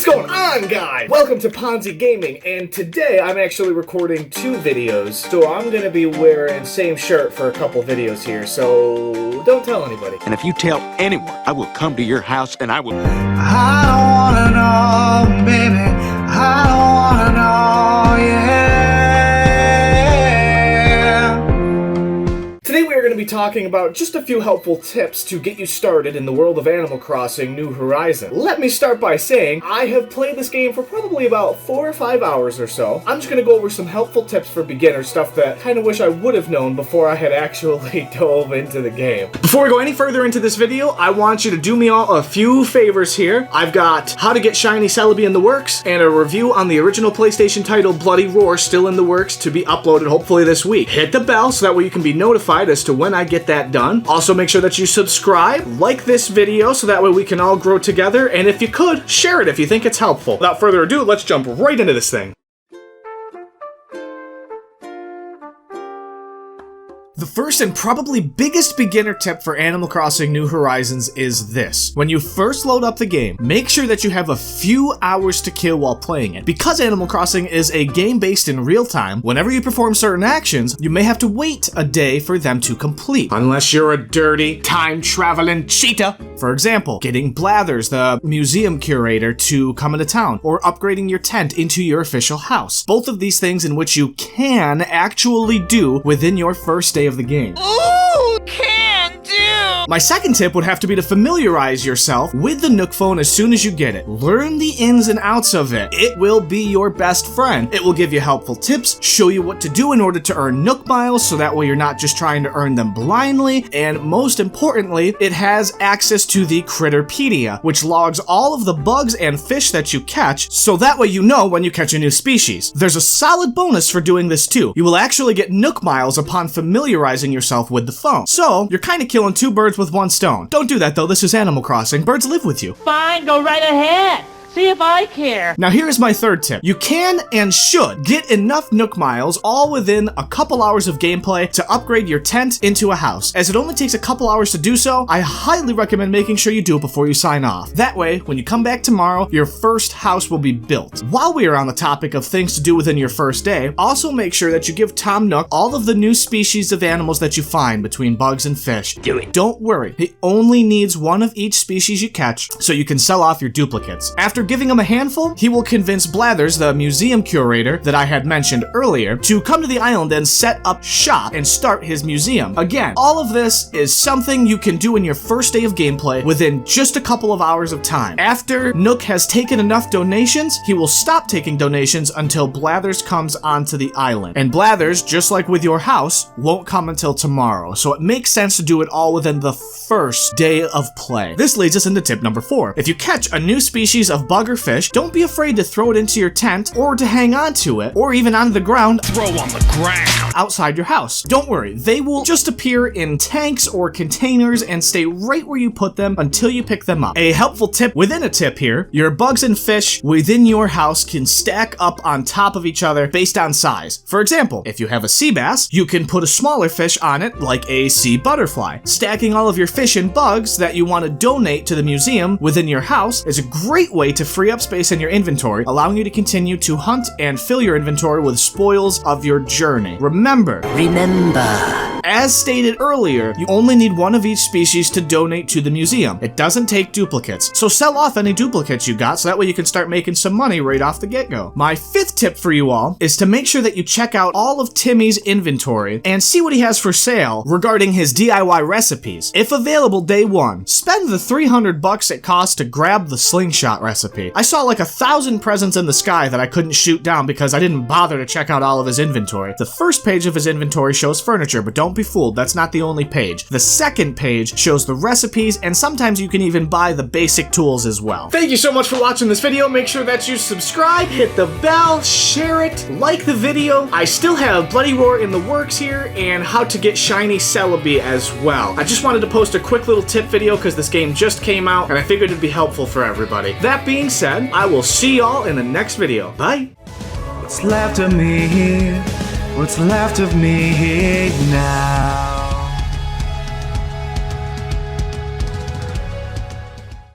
What's going on, guys? Welcome to Ponzi Gaming, and today I'm actually recording 2 videos, so I'm gonna be wearing same shirt for a couple videos here, so don't tell anybody. And if you tell anyone, I will come to your house and I will... I don't wanna know, baby, I don't wanna know, yeah. Today we are going to be talking about just a few helpful tips to get you started in the world of Animal Crossing New Horizons. Let me start by saying I have played this game for probably about 4 or 5 hours or so. I'm just going to go over some helpful tips for beginners, stuff that I kind of wish I would have known before I had actually dove into the game. Before we go any further into this video, I want you to do me all a few favors here. I've got how to get Shiny Celebi in the works, and a review on the original PlayStation title Bloody Roar still in the works to be uploaded hopefully this week. Hit the bell so that way you can be notified as to when I get that done. Also, make sure that you subscribe, like this video so that way we can all grow together, and if you could, share it if you think it's helpful. Without further ado, let's jump right into this thing. The first and probably biggest beginner tip for Animal Crossing New Horizons is this. When you first load up the game, make sure that you have a few hours to kill while playing it. Because Animal Crossing is a game based in real time, whenever you perform certain actions, you may have to wait a day for them to complete. Unless you're a dirty, time-traveling cheetah. For example, getting Blathers, the museum curator, to come into town, or upgrading your tent into your official house. Both of these things in which you can actually do within your first day of the game. Ooh, can do! My second tip would have to be to familiarize yourself with the Nook phone as soon as you get it. Learn the ins and outs of it. It will be your best friend. It will give you helpful tips, show you what to do in order to earn Nook miles, so that way you're not just trying to earn them blindly, and most importantly, it has access to the Critterpedia, which logs all of the bugs and fish that you catch, so that way you know when you catch a new species. There's a solid bonus for doing this too. You will actually get Nook miles upon familiarizing yourself with the phone. So, you're kind of killing 2 birds with 1 stone. Don't do that though, this is Animal Crossing. Birds live with you. Fine, go right ahead. See if I care. Now here is my third tip. You can and should get enough Nook miles all within a couple hours of gameplay to upgrade your tent into a house. As it only takes a couple hours to do so, I highly recommend making sure you do it before you sign off. That way, when you come back tomorrow, your first house will be built. While we are on the topic of things to do within your first day, also make sure that you give Tom Nook all of the new species of animals that you find between bugs and fish. Do it. Don't worry, he only needs 1 of each species you catch, so you can sell off your duplicates. After giving him a handful, he will convince Blathers, the museum curator that I had mentioned earlier, to come to the island and set up shop and start his museum. Again, all of this is something you can do in your first day of gameplay within just a couple of hours of time. After Nook has taken enough donations, he will stop taking donations until Blathers comes onto the island. And Blathers, just like with your house, won't come until tomorrow, so it makes sense to do it all within the first day of play. This leads us into tip number 4. If you catch a new species of bug or fish, don't be afraid to throw it into your tent, or to hang on to it, or even on the ground. Throw on the ground! Outside your house. Don't worry, they will just appear in tanks or containers and stay right where you put them until you pick them up. A helpful tip within a tip here, your bugs and fish within your house can stack up on top of each other based on size. For example, if you have a sea bass, you can put a smaller fish on it like a sea butterfly. Stacking all of your fish and bugs that you want to donate to the museum within your house is a great way to free up space in your inventory, allowing you to continue to hunt and fill your inventory with spoils of your journey. Remember, as stated earlier, you only need 1 of each species to donate to the museum. It doesn't take duplicates, so sell off any duplicates you got so that way you can start making some money right off the get-go. My 5th tip for you all is to make sure that you check out all of Timmy's inventory and see what he has for sale regarding his DIY recipes. If available day 1, spend the $300 it costs to grab the slingshot recipe. I saw like 1,000 presents in the sky that I couldn't shoot down because I didn't bother to check out all of his inventory. The first page of his inventory shows furniture, but don't be fooled, that's not the only page. The second page shows the recipes, and sometimes you can even buy the basic tools as well. Thank you so much for watching this video. Make sure that you subscribe, hit the bell, share it, like the video. I still have Bloody Roar in the works here, and how to get Shiny Celebi as well. I just wanted to post a quick little tip video because this game just came out, and I figured it'd be helpful for everybody. That being said, I will see y'all in the next video. Bye! What's left of me? What's left of me now?